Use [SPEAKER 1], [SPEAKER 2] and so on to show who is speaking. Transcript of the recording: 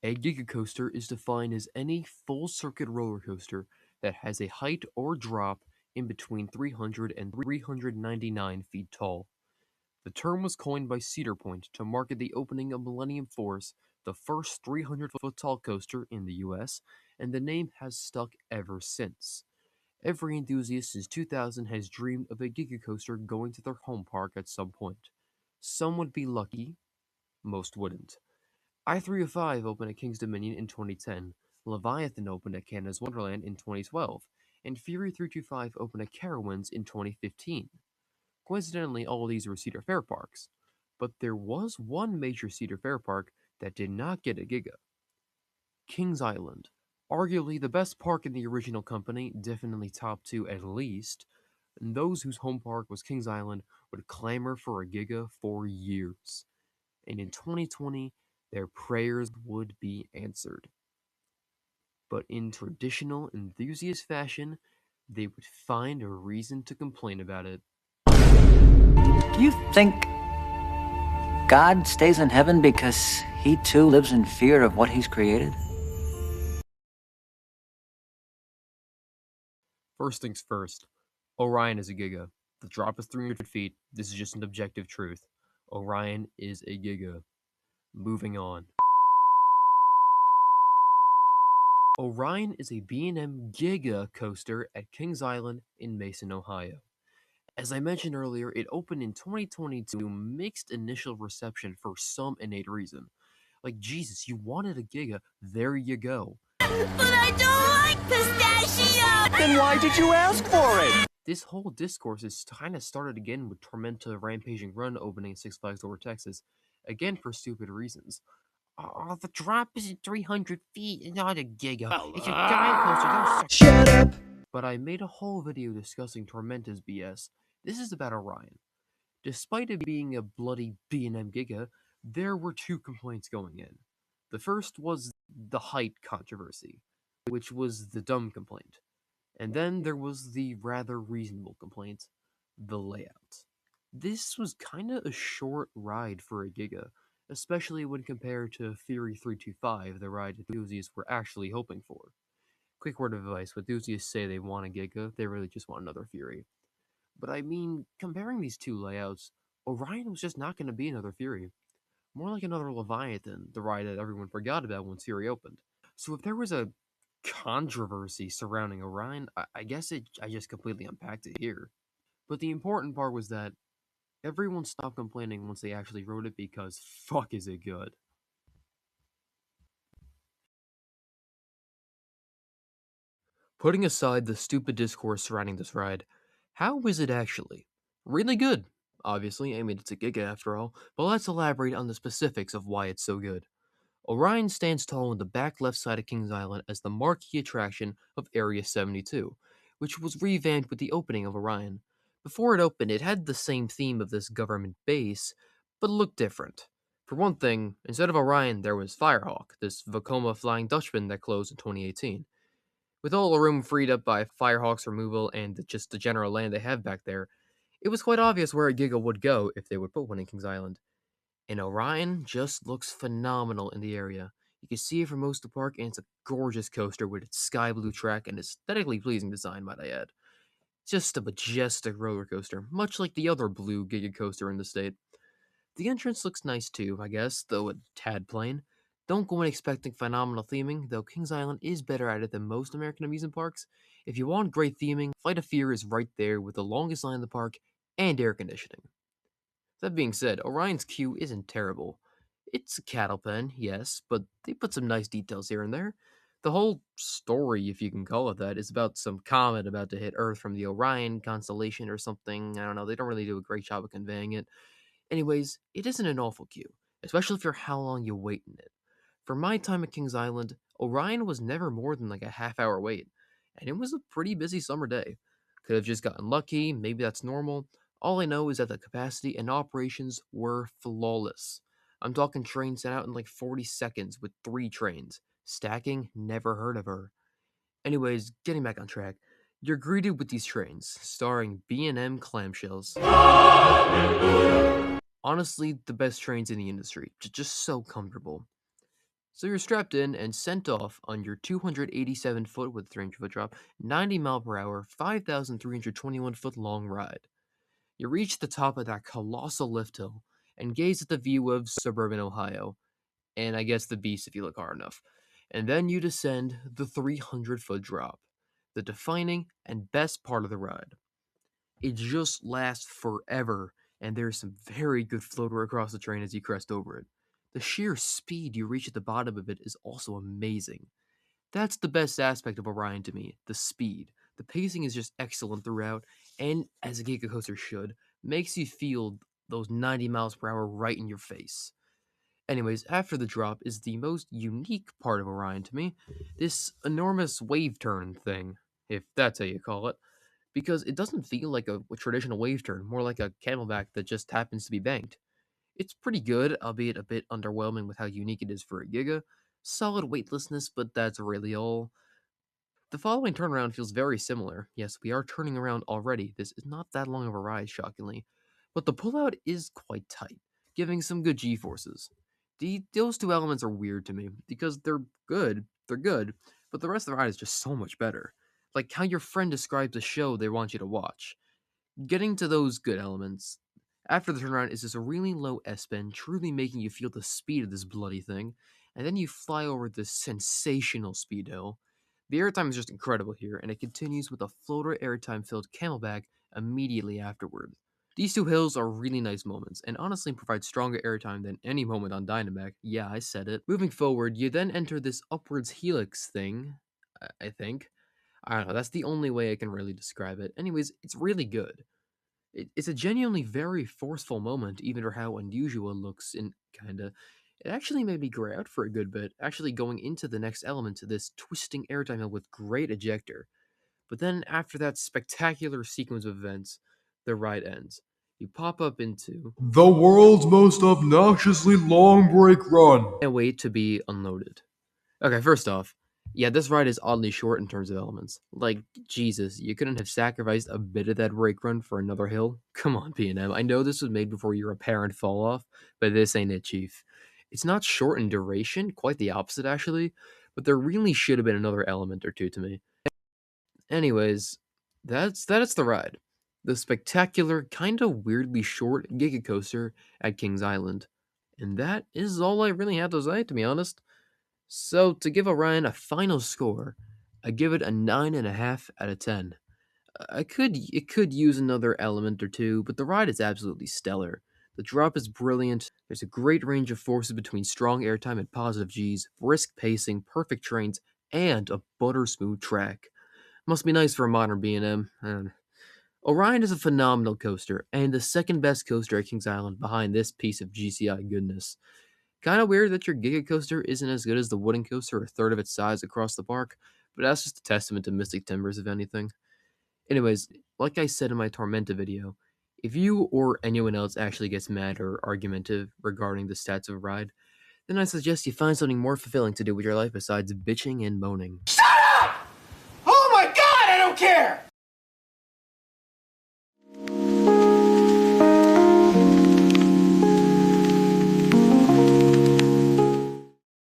[SPEAKER 1] A Giga Coaster is defined as any full-circuit roller coaster that has a height or drop in between 300 and 399 feet tall. The term was coined by Cedar Point to market the opening of Millennium Force, the first 300-foot tall coaster in the US, and the name has stuck ever since. Every enthusiast since 2000 has dreamed of a Giga Coaster going to their home park at some point. Some would be lucky, most wouldn't. I-305 opened at King's Dominion in 2010, Leviathan opened at Canada's Wonderland in 2012, and Fury 325 opened at Carowinds in 2015. Coincidentally, all of these were Cedar Fair parks, but there was one major Cedar Fair park that did not get a Giga. Kings Island. Arguably the best park in the original company, definitely top 2 at least, and those whose home park was Kings Island would clamor for a Giga for years. And in 2020, their prayers would be answered. But in traditional enthusiast fashion, they would find a reason to complain about it.
[SPEAKER 2] You think God stays in heaven because he too lives in fear of what he's created?
[SPEAKER 1] First things first, Orion is a Giga. The drop is 300 feet. This is just an objective truth. Orion is a Giga. Moving on. Orion is a B&M Giga Coaster at Kings Island in Mason, Ohio. As I mentioned earlier, it opened in 2022, mixed initial reception for some innate reason. Like, Jesus, you wanted a Giga, there you go.
[SPEAKER 3] But I don't like pistachio!
[SPEAKER 4] Then why did you ask for it?
[SPEAKER 1] This whole discourse is kind of started again with Tormenta Rampaging Run opening at Six Flags Over Texas, again for stupid reasons. Oh, the drop isn't 300 feet, it's not a Giga. It's a giant coaster.
[SPEAKER 4] Shut up!
[SPEAKER 1] But I made a whole video discussing Tormenta's BS. This is about Orion. Despite it being a bloody B&M Giga, there were 2 complaints going in. The first was the height controversy, which was the dumb complaint. And then there was the rather reasonable complaint, the layout. This was kinda a short ride for a Giga, especially when compared to Fury 325, the ride enthusiasts were actually hoping for. Quick word of advice, when enthusiasts say they want a Giga, they really just want another Fury. But I mean, comparing these 2 layouts, Orion was just not going to be another Fury. More like another Leviathan, the ride that everyone forgot about when Fury opened. So if there was a controversy surrounding Orion, I guess I just completely unpacked it here. But the important part was that everyone stopped complaining once they actually wrote it because fuck is it good. Putting aside the stupid discourse surrounding this ride, how is it actually? Really good, obviously. I mean, it's a Giga after all, but let's elaborate on the specifics of why it's so good. Orion stands tall on the back left side of Kings Island as the marquee attraction of Area 72, which was revamped with the opening of Orion. Before it opened, it had the same theme of this government base, but it looked different. For one thing, instead of Orion, there was Firehawk, this Vekoma Flying Dutchman that closed in 2018. With all the room freed up by Firehawk's removal and just the general land they have back there, it was quite obvious where a Giga would go if they would put one in Kings Island. And Orion just looks phenomenal in the area. You can see it from most of the park, and it's a gorgeous coaster with its sky blue track and aesthetically pleasing design, might I add. Just a majestic roller coaster, much like the other blue Giga coaster in the state. The entrance looks nice too, I guess, though a tad plain. Don't go in expecting phenomenal theming, though Kings Island is better at it than most American amusement parks. If you want great theming, Flight of Fear is right there with the longest line in the park and air conditioning. That being said, Orion's queue isn't terrible. It's a cattle pen, yes, but they put some nice details here and there. The whole story, if you can call it that, is about some comet about to hit Earth from the Orion constellation or something. I don't know, they don't really do a great job of conveying it. Anyways, it isn't an awful queue, especially for how long you wait in it. For my time at Kings Island, Orion was never more than like a half-hour wait, and it was a pretty busy summer day. Could have just gotten lucky, maybe that's normal. All I know is that the capacity and operations were flawless. I'm talking trains set out in like 40 seconds with 3 trains. Stacking, never heard of her. Anyways, getting back on track, you're greeted with these trains, starring B&M clamshells. Honestly, the best trains in the industry. Just so comfortable. So you're strapped in and sent off on your 287-foot with 300-foot drop, 90-mile-per-hour, 5,321-foot long ride. You reach the top of that colossal lift hill and gaze at the view of suburban Ohio, and I guess the beast if you look hard enough. And then you descend the 300-foot drop, the defining and best part of the ride. It just lasts forever, and there's some very good floater across the train as you crest over it. The sheer speed you reach at the bottom of it is also amazing. That's the best aspect of Orion to me, the speed. The pacing is just excellent throughout, and as a Giga Coaster should, makes you feel those 90 miles per hour right in your face. Anyways, after the drop is the most unique part of Orion to me, this enormous wave turn thing, if that's how you call it, because it doesn't feel like a traditional wave turn, more like a camelback that just happens to be banked. It's pretty good, albeit a bit underwhelming with how unique it is for a Giga. Solid weightlessness, but that's really all. The following turnaround feels very similar. Yes, we are turning around already. This is not that long of a ride, shockingly. But the pullout is quite tight, giving some good G-forces. Those two elements are weird to me, because they're good, but the rest of the ride is just so much better. Like how your friend describes a show they want you to watch. Getting to those good elements, after the turnaround is this really low S-bend, truly making you feel the speed of this bloody thing, and then you fly over this sensational speed hill. The airtime is just incredible here, and it continues with a floater airtime-filled camelback immediately afterward. These two hills are really nice moments, and honestly provide stronger airtime than any moment on Dynamac. Yeah, I said it. Moving forward, you then enter this upwards helix thing, I think. I don't know, that's the only way I can really describe it. Anyways, it's really good. It's a genuinely very forceful moment, even for how unusual it looks, and kinda. It actually made me gray out for a good bit, actually going into the next element to this twisting airtime hill with great ejector. But then, after that spectacular sequence of events, the ride ends. You pop up into
[SPEAKER 5] The world's most obnoxiously long break run.
[SPEAKER 1] and wait to be unloaded. Okay, first off, yeah, this ride is oddly short in terms of elements. Like, Jesus, you couldn't have sacrificed a bit of that brake run for another hill? Come on, B&M. I know this was made before your apparent fall off, but this ain't it, Chief. It's not short in duration, quite the opposite, actually, but there really should have been another element or two to me. Anyways, that's the ride. The spectacular, kinda weirdly short Giga Coaster at Kings Island. And that is all I really have to say, to be honest. So, to give Orion a final score, I give it a 9.5 out of 10. It could use another element or two, but the ride is absolutely stellar. The drop is brilliant. There's a great range of forces between strong airtime and positive Gs, brisk pacing, perfect trains, and a butter smooth track. Must be nice for a modern B&M. Orion is a phenomenal coaster, and the second best coaster at Kings Island behind this piece of GCI goodness. Kind of weird that your Giga Coaster isn't as good as the wooden coaster, a third of its size across the park, but that's just a testament to Mystic Timbers, if anything. Anyways, like I said in my Tormenta video, if you or anyone else actually gets mad or argumentative regarding the stats of a ride, then I suggest you find something more fulfilling to do with your life besides bitching and moaning.
[SPEAKER 4] Oh my god, I don't care!